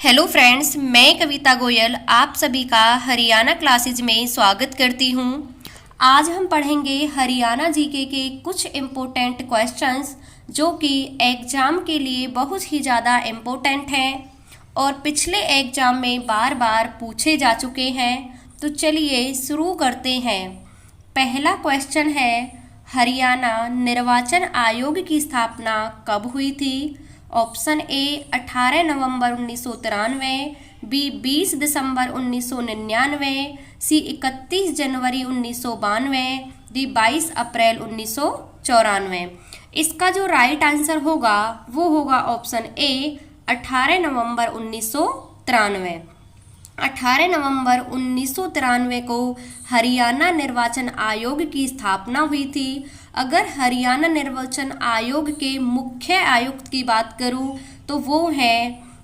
Hello friends, मैं कविता गोयल आप सभी का हरियाणा क्लासेज में स्वागत करती हूँ। आज हम पढ़ेंगे हरियाणा जीके के कुछ इम्पोर्टेंट क्वेश्चंस जो कि एग्ज़ाम के लिए बहुत ही ज़्यादा इम्पोर्टेंट हैं और पिछले एग्ज़ाम में बार बार पूछे जा चुके हैं। तो चलिए शुरू करते हैं। पहला क्वेश्चन है, हरियाणा निर्वाचन आयोग की स्थापना कब हुई थी? ऑप्शन ए 18 नवंबर 1993, बी 20 दिसंबर 1999, सी 31 जनवरी 1992, डी 22 अप्रैल 1994। इसका जो राइट आंसर होगा वो होगा ऑप्शन ए 18 नवंबर 1993। 18 नवंबर 1993 को हरियाणा निर्वाचन आयोग की स्थापना हुई थी। अगर हरियाणा निर्वाचन आयोग के मुख्य आयुक्त की बात करूं तो वो है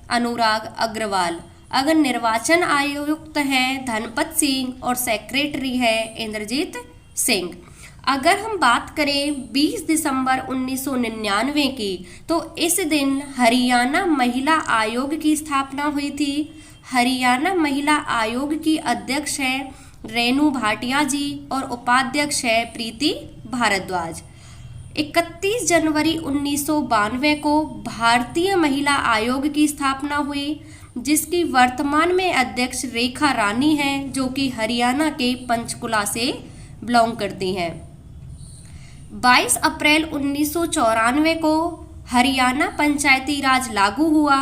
अनुराग अग्रवाल। अगर निर्वाचन आयुक्त हैं धनपत सिंह और सेक्रेटरी है इंद्रजीत सिंह। अगर हम बात करें 20 दिसंबर 1999 की तो इस दिन हरियाणा महिला आयोग की स्थापना हुई थी। हरियाणा महिला आयोग की अध्यक्ष है रेणु भाटिया जी और उपाध्यक्ष है प्रीति भारद्वाज। 31 जनवरी 1992 को भारतीय महिला आयोग की स्थापना हुई, जिसकी वर्तमान में अध्यक्ष रेखा रानी हैं, जो कि हरियाणा के पंचकुला से बिलोंग करती हैं। 22 अप्रैल 1994 को हरियाणा पंचायती राज लागू हुआ,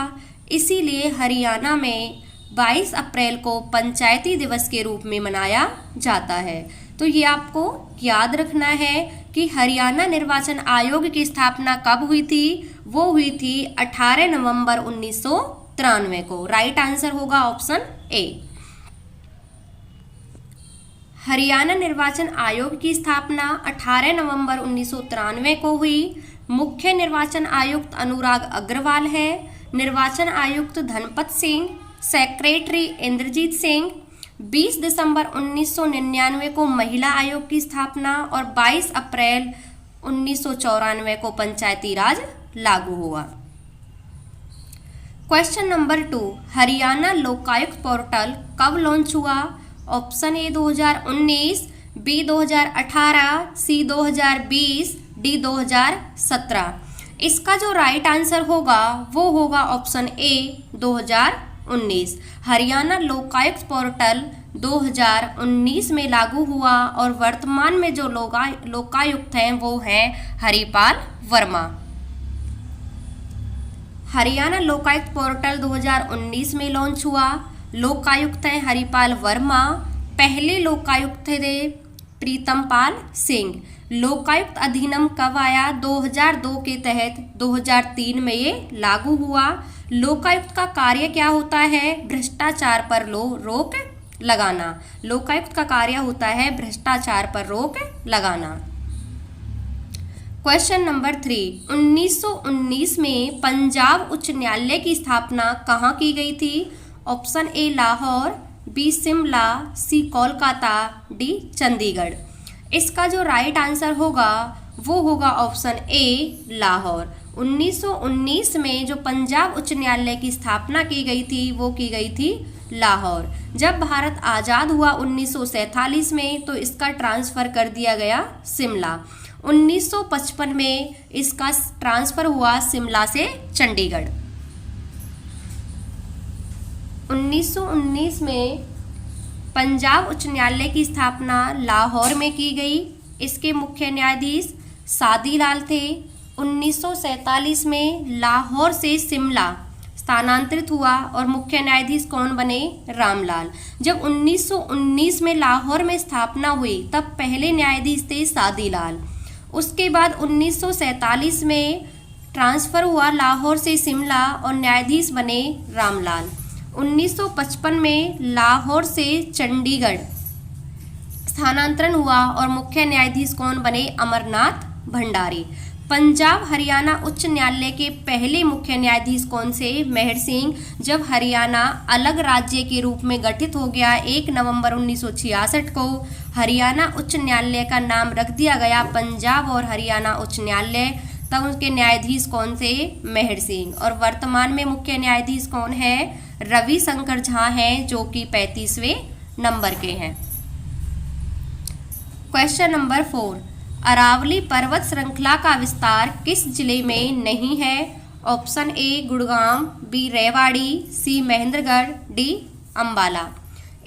इसीलिए हरियाणा में 22 अप्रैल को पंचायती दिवस के रूप में मनाया जाता है। तो ये आपको याद रखना है कि हरियाणा निर्वाचन आयोग की स्थापना कब हुई थी? वो हुई थी 18 नवंबर 1993 को। राइट आंसर होगा ऑप्शन ए। हरियाणा निर्वाचन आयोग की स्थापना 18 नवंबर 1993 को हुई। मुख्य निर्वाचन आयुक्त अनुराग अग्रवाल है, निर्वाचन आयुक्त धनपत सिंह, सेक्रेटरी इंद्रजीत सिंह। 20 दिसंबर 1999 को महिला आयोग की स्थापना और 22 अप्रैल 1994 को पंचायती राज लागू हुआ। Question number 2, Haryana Lokayukta portal कब लॉन्च हुआ? Option A 2019, B 2018, C 2020, D 2017। इसका जो राइट आंसर होगा वो होगा option A 2019। Haryana Lokayukta portal 2019 में लागू हुआ और वर्तमान में जो लोकायुक्त हैं वो हैं हरिपाल वर्मा। हरियाणा लोकायुक्त पोर्टल 2019 में लॉन्च हुआ। लोकायुक्त हैं हरिपाल वर्मा। पहले लोकायुक्त थे प्रीतम पाल सिंह। लोकायुक्त अधिनियम कब आया? 2002 के तहत 2003 में ये लागू हुआ। लोकायुक्त का कार्य क्या होता है? भ्रष्टाचार पर रोक लगाना। लोकायुक्त का कार्य होता है भ्रष्टाचार पर रोक लगाना। क्वेश्चन नंबर 3, 1919 में पंजाब उच्च न्यायालय की स्थापना कहाँ की गई थी? Option A Lahore, B Shimla, C Kolkata, D Chandigarh. इसका जो राइट आंसर होगा वो होगा ऑप्शन ए लाहौर। 1919 में जो पंजाब उच्च न्यायालय की स्थापना की गई थी वो की गई थी लाहौर। जब भारत आज़ाद हुआ 1947 में तो इसका ट्रांसफ़र कर दिया गया शिमला। 1955 में इसका ट्रांसफ़र हुआ शिमला से चंडीगढ़। 1919 में पंजाब उच्च न्यायालय की स्थापना लाहौर में की गई। इसके मुख्य न्यायाधीश सादीलाल थे। 1947 में लाहौर से शिमला स्थानांतरित हुआ और मुख्य न्यायाधीश कौन बने? रामलाल। जब 1919 में लाहौर में स्थापना हुई तब पहले न्यायाधीश थे सादीलाल। उसके बाद 1947 में ट्रांसफ़र हुआ लाहौर से शिमला और न्यायाधीश बने रामलाल। 1955 में लाहौर से चंडीगढ़ स्थानांतरण हुआ और मुख्य न्यायाधीश कौन बने? अमरनाथ भंडारी। पंजाब हरियाणा उच्च न्यायालय के पहले मुख्य न्यायाधीश कौन से? मेहर सिंह। जब हरियाणा अलग राज्य के रूप में गठित हो गया 1 नवंबर 1966 को हरियाणा उच्च न्यायालय का नाम रख दिया गया पंजाब और हरियाणा उच्च न्यायालय। तब उनके न्यायाधीश कौन थे? मेहर सिंह। और वर्तमान में मुख्य न्यायाधीश कौन है? रविशंकर झा हैं, जो कि 35वें नंबर के हैं। क्वेश्चन नंबर 4, अरावली पर्वत श्रृंखला का विस्तार किस जिले में नहीं है? Option A Gurgaon, B Rewari, C Mahendragarh, D Ambala.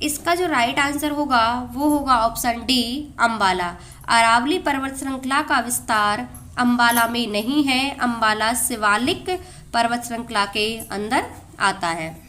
इसका जो राइट आंसर होगा वो होगा ऑप्शन डी अंबाला। अरावली पर्वत श्रृंखला का विस्तार अंबाला में नहीं है, अंबाला शिवालिक पर्वत श्रृंखला के अंदर आता है।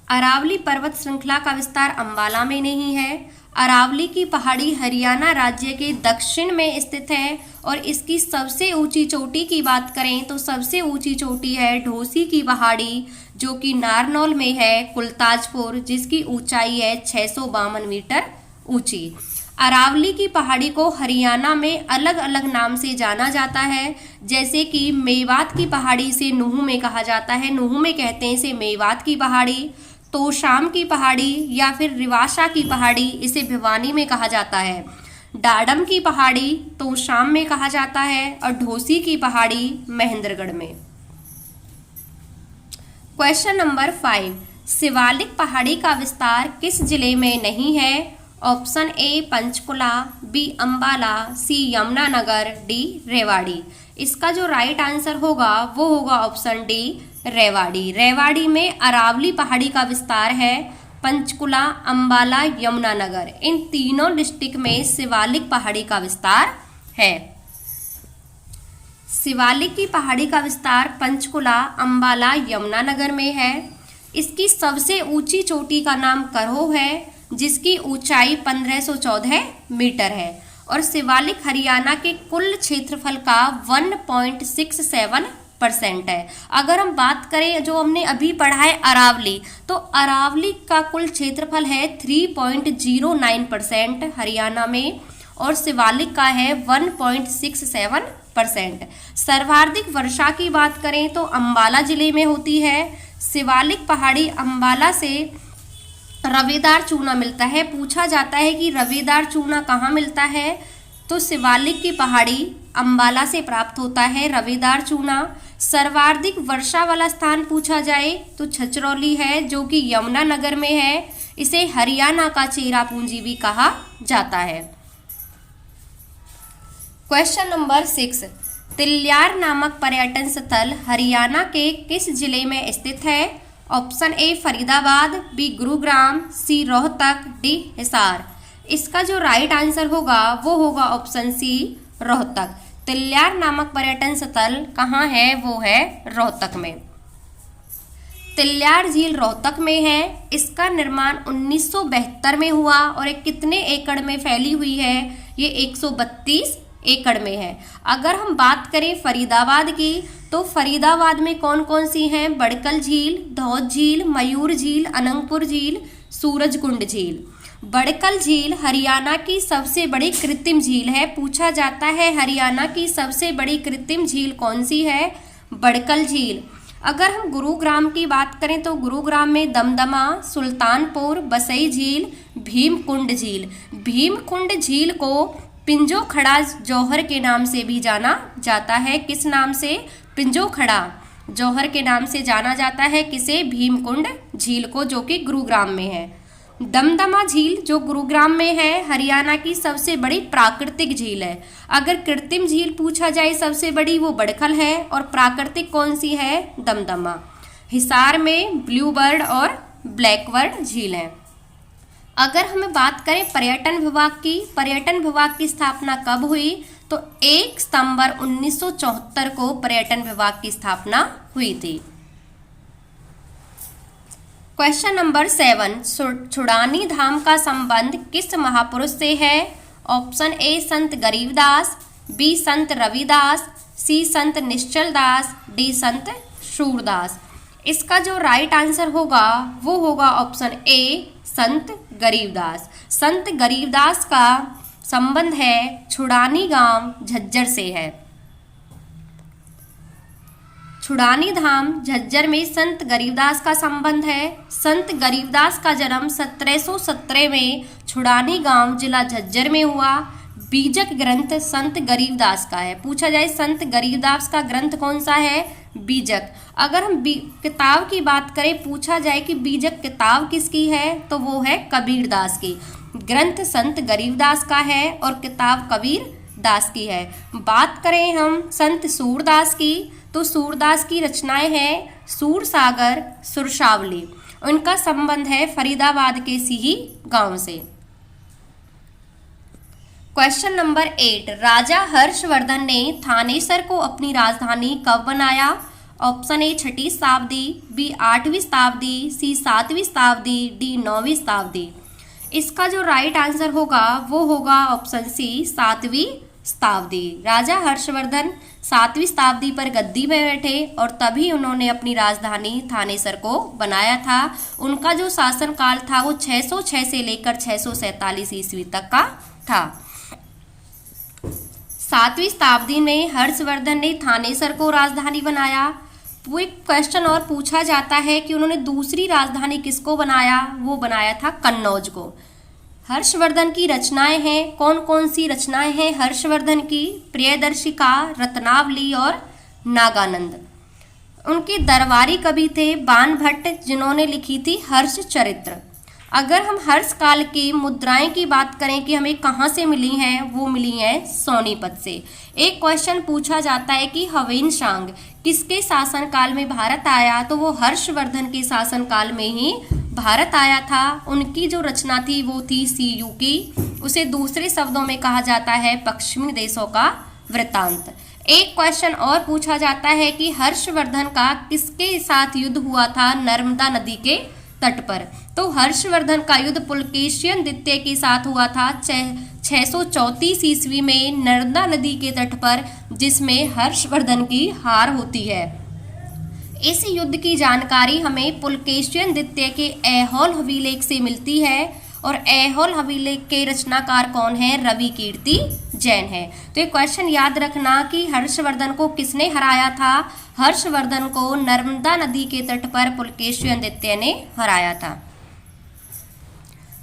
अरावली पर्वत श्रृंखला का विस्तार अंबाला में नहीं है। अरावली की पहाड़ी हरियाणा राज्य के दक्षिण में स्थित है और इसकी सबसे ऊंची चोटी की बात करें तो सबसे ऊंची चोटी है ढोसी की पहाड़ी, जो कि नारनौल में है, कुलताजपुर, जिसकी ऊंचाई है 652 मीटर ऊंची। अरावली की पहाड़ी को हरियाणा में अलग अलग नाम से जाना जाता है, जैसे कि मेवात की पहाड़ी से नूहू में कहा जाता है, नूहू में कहते हैं इसे मेवात की पहाड़ी, तोशाम की पहाड़ी या फिर रिवाशा की पहाड़ी, इसे भिवानी में कहा जाता है, डाडम की पहाड़ी तोशाम में कहा जाता है और ढोसी की पहाड़ी महेंद्रगढ़ में। क्वेश्चन नंबर 5, शिवालिक पहाड़ी का विस्तार किस जिले में नहीं है? Option A Panchkula, B Ambala, C Yamunanagar, D Rewari. इसका जो राइट आंसर होगा वो होगा ऑप्शन डी रेवाड़ी। रेवाड़ी में अरावली पहाड़ी का विस्तार है। पंचकुला, अंबाला, यमुनानगर, इन तीनों डिस्ट्रिक्ट में शिवालिक पहाड़ी का विस्तार है। शिवालिक की पहाड़ी का विस्तार पंचकुला, अंबाला, यमुनानगर में है। इसकी सबसे ऊंची चोटी का नाम करहो है, जिसकी ऊंचाई 1514 मीटर है और शिवालिक हरियाणा के कुल क्षेत्रफल का 1.67% है। अगर हम बात करें जो हमने अभी पढ़ा है अरावली, तो अरावली का कुल क्षेत्रफल है 3.09% हरियाणा में और शिवालिक का है 1.67%। सर्वाधिक वर्षा की बात करें तो अंबाला जिले में होती है। शिवालिक पहाड़ी अंबाला से रवेदार चूना मिलता है। पूछा जाता है कि रवेदार चूना कहाँ मिलता है, तो शिवालिक की पहाड़ी अंबाला से प्राप्त होता है रवेदार चूना। सर्वाधिक वर्षा वाला स्थान पूछा जाए तो छछरौली है, जो कि यमुनानगर में है। इसे हरियाणा का चेरापूंजी भी कहा जाता है। क्वेश्चन नंबर 6, तिल्यार नामक पर्यटन स्थल हरियाणा के किस जिले में स्थित है? Option A Faridabad, B Gurugram, C Rohtak, D Hisar. इसका जो राइट आंसर होगा वो होगा ऑप्शन सी रोहतक। तिल्यार नामक पर्यटन स्थल कहाँ है? वो है रोहतक में। तिल्यार झील रोहतक में है। इसका निर्माण 1972 में हुआ और ये कितने एकड़ में फैली हुई है? ये 132 एकड़ में है। अगर हम बात करें फरीदाबाद की, तो फरीदाबाद में कौन कौन सी हैं? बड़कल झील, धौत झील, मयूर झील, अनंगपुर झील, सूरजकुंड झील। बड़कल झील हरियाणा की सबसे बड़ी कृत्रिम झील है। पूछा जाता है हरियाणा की सबसे बड़ी कृत्रिम झील कौन सी है? बड़कल झील। अगर हम गुरुग्राम की बात करें तो गुरुग्राम में दमदमा, सुल्तानपुर, बसई झील, भीमकुंड झील। भीमकुंड झील को पिंजो खड़ा जौहर के नाम से भी जाना जाता है। किस नाम से? पिंजो खड़ा जौहर के नाम से जाना जाता है। किसे? भीमकुंड झील को, जो कि गुरुग्राम में है। दमदमा झील जो गुरुग्राम में है, हरियाणा की सबसे बड़ी प्राकृतिक झील है। अगर कृत्रिम झील पूछा जाए सबसे बड़ी, वो बड़खल है और प्राकृतिक कौन सी है? दमदमा। हिसार में ब्लू बर्ड और ब्लैकबर्ड झील है। अगर हमें बात करें पर्यटन विभाग की, पर्यटन विभाग की स्थापना कब हुई? तो 1 सितंबर 1974 को पर्यटन विभाग की स्थापना हुई थी। क्वेश्चन नंबर 7, छुड़ानी धाम का संबंध किस महापुरुष से है? ऑप्शन ए संत गरीबदास, बी संत रविदास, सी संत निश्चल दास, डी संत सूरदास। इसका जो राइट आंसर होगा वो होगा ऑप्शन ए संत गरीबदास। संत गरीबदास का संबंध है छुड़ानी गांव झज्जर से है। छुड़ानी धाम झज्जर में संत गरीबदास का संबंध है। संत गरीबदास का जन्म 1717 में छुड़ानी गांव जिला झज्जर में हुआ। बीजक ग्रंथ संत गरीबदास का है। पूछा जाए संत गरीबदास का ग्रंथ कौन सा है? बीजक। अगर हम किताब की बात करें, पूछा जाए कि बीजक किताब किसकी है, तो वो है कबीरदास की। ग्रंथ संत गरीबदास का है और किताब कबीर दास की है। बात करें हम संत सूरदास की, तो सूरदास की रचनाएं हैं सूरसागर, सुरसावली। उनका संबंध है फरीदाबाद के सिही गांव से। क्वेश्चन नंबर 8, राजा हर्षवर्धन ने थानेसर को अपनी राजधानी कब बनाया? ऑप्शन ए 6वीं शताब्दी, बी 8वीं शताब्दी, सी 7वीं शताब्दी, डी 9वीं शताब्दी। इसका जो राइट आंसर होगा वो होगा ऑप्शन सी 7वीं शताब्दी। राजा हर्षवर्धन 7वीं शताब्दी पर गद्दी में बैठे और तभी उन्होंने अपनी राजधानी थानेसर को बनाया था। उनका जो शासनकाल था वो 606 से लेकर 647 ईस्वी तक का था। 7वीं शताब्दी में हर्षवर्धन ने थानेसर को राजधानी बनाया। वो एक क्वेश्चन और पूछा जाता है कि उन्होंने दूसरी राजधानी किसको बनाया? वो बनाया था कन्नौज को। हर्षवर्धन की रचनाएं हैं, कौन कौन सी रचनाएं हैं हर्षवर्धन की? प्रियदर्शिका, रत्नावली और नागानंद। उनके दरबारी कवि थे बाण भट्ट, जिन्होंने लिखी थी हर्ष चरित्र। अगर हम हर्ष काल की मुद्राएं की बात करें कि हमें कहाँ से मिली हैं, वो मिली हैं सोनीपत से। एक क्वेश्चन पूछा जाता है कि ह्वेनसांग किसके शासनकाल में भारत आया? तो वो हर्षवर्धन के शासनकाल में ही भारत आया था। उनकी जो रचना थी वो थी सीयू की। उसे दूसरे शब्दों में कहा जाता है पश्चिमी देशों का वृत्तांत। एक क्वेश्चन और पूछा जाता है कि हर्षवर्धन का किसके साथ युद्ध हुआ था नर्मदा नदी के तट पर? तो हर्षवर्धन का युद्ध पुलकेशियन द्वितीय के साथ हुआ था 634 ईस्वी में नर्मदा नदी के तट पर, जिसमें हर्षवर्धन की हार होती है। इस युद्ध की जानकारी हमें पुलकेशियन द्वितीय के ऐहोल अभिलेख से मिलती है और ऐहोल अभिलेख के रचनाकार कौन है? रवि कीर्ति जैन है। तो ये क्वेश्चन याद रखना कि हर्षवर्धन को किसने हराया था? हर्षवर्धन को नर्मदा नदी के तट पर पुलकेशियन द्वितीय ने हराया था।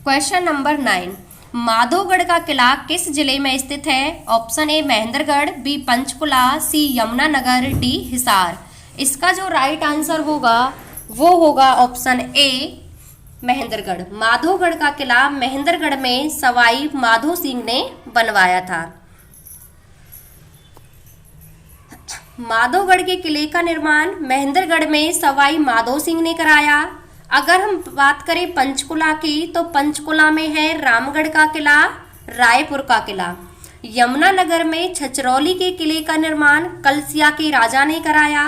क्वेश्चन नंबर 9, माधोगढ़ का किला किस जिले में स्थित है? Option A Mahendragarh, B Panchkula, C Yamunanagar, D Hisar. इसका जो राइट आंसर होगा वो होगा ऑप्शन ए महेंद्रगढ़। माधोगढ़ का किला महेंद्रगढ़ में सवाई माधो सिंह ने बनवाया था। माधोगढ़ के किले का निर्माण महेंद्रगढ़ में सवाई माधो सिंह ने कराया। अगर हम बात करें पंचकुला की, तो पंचकुला में है रामगढ़ का किला, रायपुर का किला। यमुनानगर में छछरौली के किले का निर्माण कलसिया के राजा ने कराया।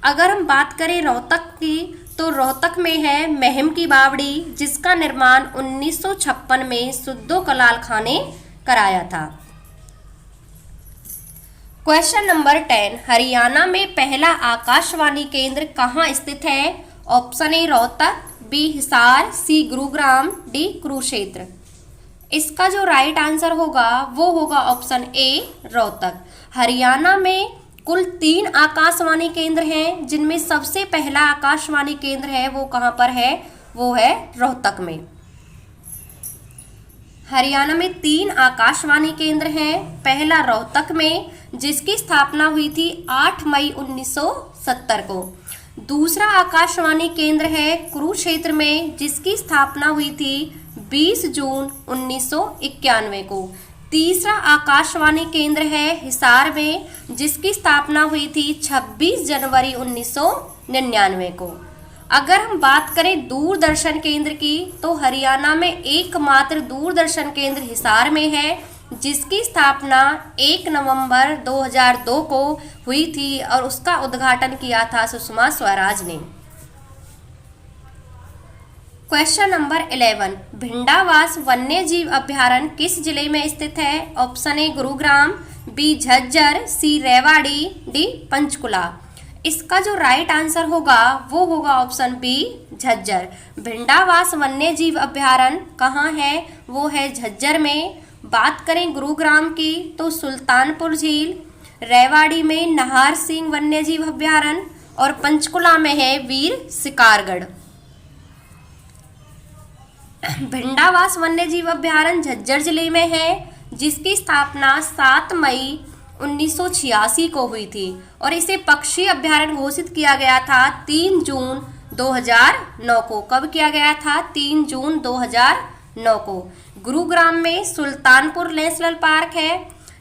अगर हम बात करें रोहतक की, तो रोहतक में है महम की बावड़ी, जिसका निर्माण 1956 में सुद्दो कलाल खां ने कराया था। क्वेश्चन नंबर 10, हरियाणा में पहला आकाशवाणी केंद्र कहाँ स्थित है? Option A Rohtak, B Hisar, C Gurugram, D Kurukshetra. इसका जो राइट आंसर होगा वो होगा ऑप्शन ए रोहतक। हरियाणा में कुल 3 आकाशवाणी केंद्र हैं, जिनमें सबसे पहला आकाशवाणी केंद्र है वो कहाँ पर है? वो है रोहतक में। हरियाणा में 3 आकाशवाणी केंद्र हैं। पहला रोहतक में, जिसकी स्थापना हुई थी 8 मई 1970 को। दूसरा आकाशवाणी केंद्र है कुरुक्षेत्र में, जिसकी स्थापना हुई थी 20 जून 1991 को। तीसरा आकाशवाणी केंद्र है हिसार में, जिसकी स्थापना हुई थी 26 जनवरी 1999 को। अगर हम बात करें दूरदर्शन केंद्र की, तो हरियाणा में एकमात्र दूरदर्शन केंद्र हिसार में है, जिसकी स्थापना 1 नवंबर 2002 को हुई थी और उसका उद्घाटन किया था सुषमा स्वराज ने। क्वेश्चन नंबर 11, भिंडावास वन्य जीव अभ्यारण्य किस जिले में स्थित है? Option A Gurugram, B Jhajjar, C Rewari, D Panchkula. इसका जो राइट आंसर होगा वो होगा ऑप्शन बी झज्जर। भिंडावास वन्य जीव अभ्यारण्य कहाँ है? वो है झज्जर में। बात करें गुरुग्राम की, तो सुल्तानपुर झील, रेवाड़ी में नाहर सिंह वन्य जीव अभ्यारण्य और पंचकुला में है वीर शिकारगढ़। भिंडावास वन्य जीव अभ्यारण्य झज्जर जिले में है। जिसकी स्थापना 7 मई 1986 को हुई थी और इसे पक्षी अभ्यारण्य घोषित किया गया था 3 जून 2009 को। कब किया गया था? 3 जून 2009 को। गुरुग्राम में सुल्तानपुर नेशनल पार्क है।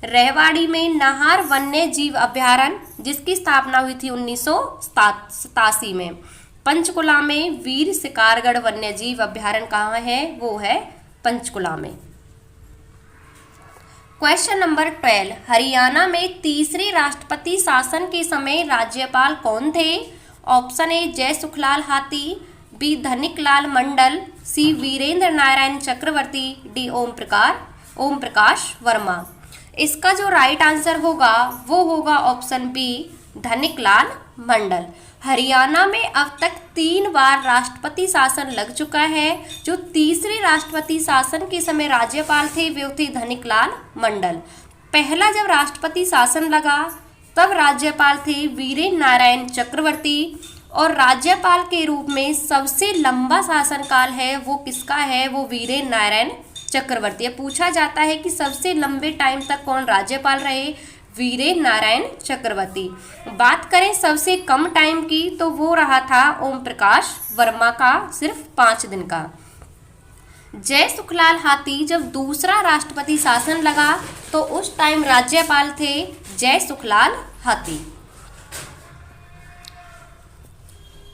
रेवाड़ी में नाहर वन्य जीव अभ्यारण्य, जिसकी स्थापना हुई थी 1987 में। पंचकुला में वीर शिकारगढ़ वन्य जीव अभ्यारण्य कहाँ है? वो है पंचकुला में। क्वेश्चन नंबर 12, हरियाणा में तीसरे राष्ट्रपति शासन के समय राज्यपाल कौन थे? ऑप्शन ए जय सुखलाल हाथी, बी धनिक लाल मंडल, सी वीरेंद्र नारायण चक्रवर्ती, डी ओम प्रकाश वर्मा। इसका जो राइट आंसर होगा वो होगा ऑप्शन बी धनिक लाल मंडल। हरियाणा में अब तक 3 बार राष्ट्रपति शासन लग चुका है। जो तीसरे राष्ट्रपति शासन के समय राज्यपाल थे वे थे धनिक लाल मंडल। पहला जब राष्ट्रपति शासन लगा तब राज्यपाल थे वीरेंद्र नारायण चक्रवर्ती और राज्यपाल के रूप में सबसे लंबा शासनकाल है वो किसका है? वो वीरेंद्र नारायण चक्रवर्ती। अब पूछा जाता है कि सबसे लंबे टाइम तक कौन राज्यपाल रहे? वीरेंद्र नारायण चक्रवर्ती। बात करें सबसे कम टाइम की तो वो रहा था ओम प्रकाश वर्मा का, सिर्फ 5 दिन का। जय सुखलाल हाथी जब दूसरा राष्ट्रपति शासन लगा तो उस टाइम राज्यपाल थे जय सुखलाल हाथी।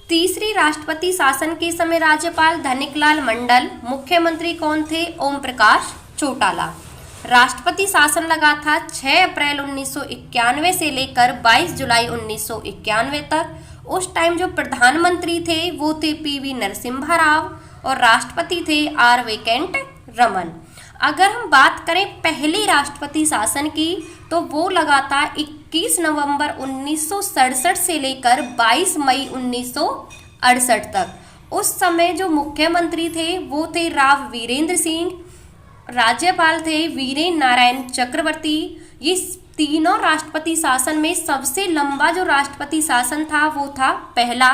तीसरी राष्ट्रपति शासन के समय राज्यपाल धनिकलाल मंडल, मुख्यमंत्री कौन थे? ओम प्रकाश चौटाला। राष्ट्रपति शासन लगा था 6 अप्रैल 1991 से लेकर 22 जुलाई 1991 तक। उस टाइम जो प्रधानमंत्री थे वो थे पीवी नरसिम्हा राव और राष्ट्रपति थे आर वेंकट रमन। अगर हम बात करें पहली राष्ट्रपति शासन की तो वो लगा था 21 नवंबर 1967 से लेकर 22 मई 1968 तक। उस समय जो मुख्यमंत्री थे वो थे राव वीरेंद्र सिंह, राज्यपाल थे वीरेंद्र नारायण चक्रवर्ती। ये तीनों राष्ट्रपति शासन में सबसे लंबा जो राष्ट्रपति शासन था वो था पहला।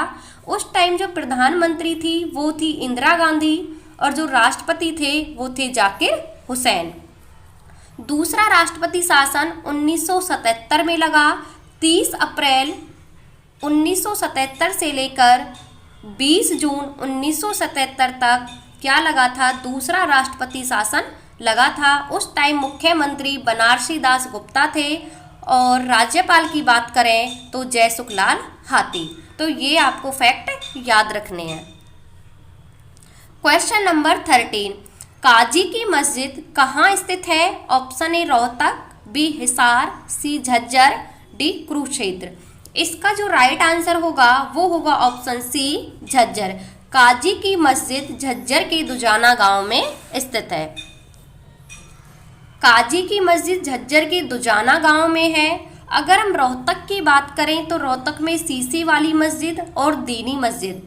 उस टाइम जो प्रधानमंत्री थी वो थी इंदिरा गांधी और जो राष्ट्रपति थे वो थे जाकिर हुसैन। दूसरा राष्ट्रपति शासन 1977 में लगा। 30 अप्रैल 1977 से लेकर 20 जून 1977 तक क्या लगा था? दूसरा राष्ट्रपति शासन लगा था। उस टाइम मुख्यमंत्री बनारसी दास गुप्ता थे और राज्यपाल की बात करें तो जय सुखलाल हाथी। तो ये आपको फैक्ट याद रखने हैं। क्वेश्चन नंबर 13, काजी की मस्जिद कहाँ स्थित है? Option A Rohtak, B Hisar, C Jhajjar, D Kurukshetra. इसका जो राइट आंसर होगा वो होगा ऑप्शन सी झज्जर। काजी की मस्जिद झज्जर के दुजाना गांव में स्थित है। काजी की मस्जिद झज्जर के दुजाना गांव में है। अगर हम रोहतक की बात करें तो रोहतक में सीसी वाली मस्जिद और दीनी मस्जिद,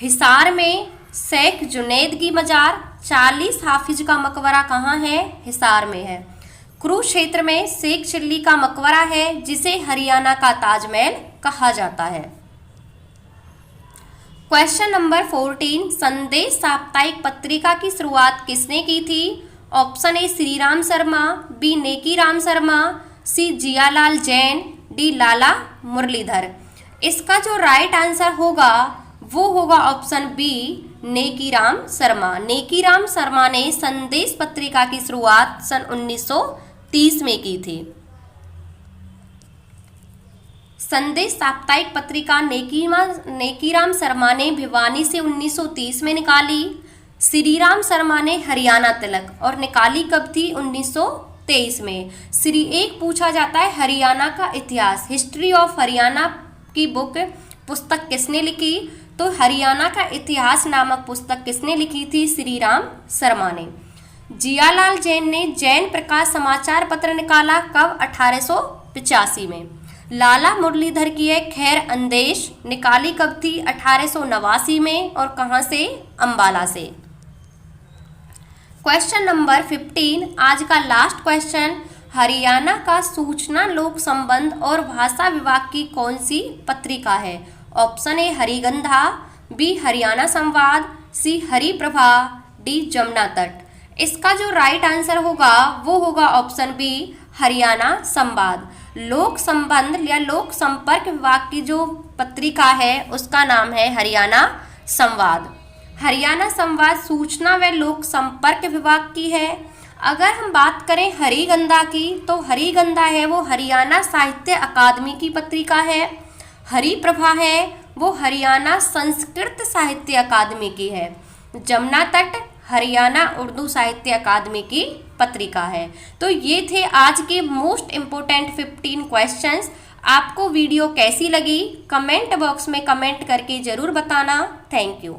हिसार में शेख जुनैद की मजार, 40 हाफिज का मकबरा कहाँ है? हिसार में है। कुरुक्षेत्र में शेख चिल्ली का मकबरा है जिसे हरियाणा का ताजमहल कहा जाता है। क्वेश्चन नंबर 14, संदेश साप्ताहिक पत्रिका की शुरुआत किसने की थी? Option A Shriram Sharma, B Nekiram Sharma, C Jiyalal Jain, D Lala Murlidhar. इसका जो राइट आंसर होगा वो होगा ऑप्शन बी नेकीराम शर्मा। नेकीराम शर्मा ने संदेश पत्रिका की शुरुआत सन 1930 में की थी। संदेश साप्ताहिक पत्रिका नेकीराम शर्मा ने भिवानी से 1930 में निकाली। श्रीराम शर्मा ने हरियाणा तिलक और निकाली कब थी? 1923 में। श्री एक पूछा जाता है हरियाणा का इतिहास, हिस्ट्री ऑफ हरियाणा की पुस्तक किसने लिखी? तो हरियाणा का इतिहास नामक पुस्तक किसने लिखी थी? श्रीराम शर्मा ने। जियालाल जैन ने जैन प्रकाश समाचार पत्र निकाला कब? 1885 में। लाला मुरलीधर की है खैर अंदेश, निकाली कब थी? 1889 में। और कहाँ से? अंबाला से। क्वेश्चन नंबर 15, आज का लास्ट क्वेश्चन, हरियाणा का सूचना लोक संबंध और भाषा विभाग की कौन सी पत्रिका है? ऑप्शन ए हरिगंधा, बी हरियाणा संवाद, सी हरिप्रभा, डी जमुना तट। इसका जो राइट आंसर होगा वो होगा ऑप्शन बी, हरियाणा संवाद। लोक संबंध या लोक संपर्क विभाग की जो पत्रिका है उसका नाम है हरियाणा संवाद। हरियाणा संवाद सूचना व लोक संपर्क विभाग की है। अगर हम बात करें हरिगंधा की, तो हरिगंधा है वो हरियाणा साहित्य अकादमी की पत्रिका है। हरिप्रभा है वो हरियाणा संस्कृत साहित्य अकादमी की है। जमुना तट हरियाणा उर्दू साहित्य अकादमी की पत्रिका है। तो ये थे आज के मोस्ट इम्पोर्टेंट 15 क्वेश्चंस। आपको वीडियो कैसी लगी कमेंट बॉक्स में कमेंट करके ज़रूर बताना। Thank you.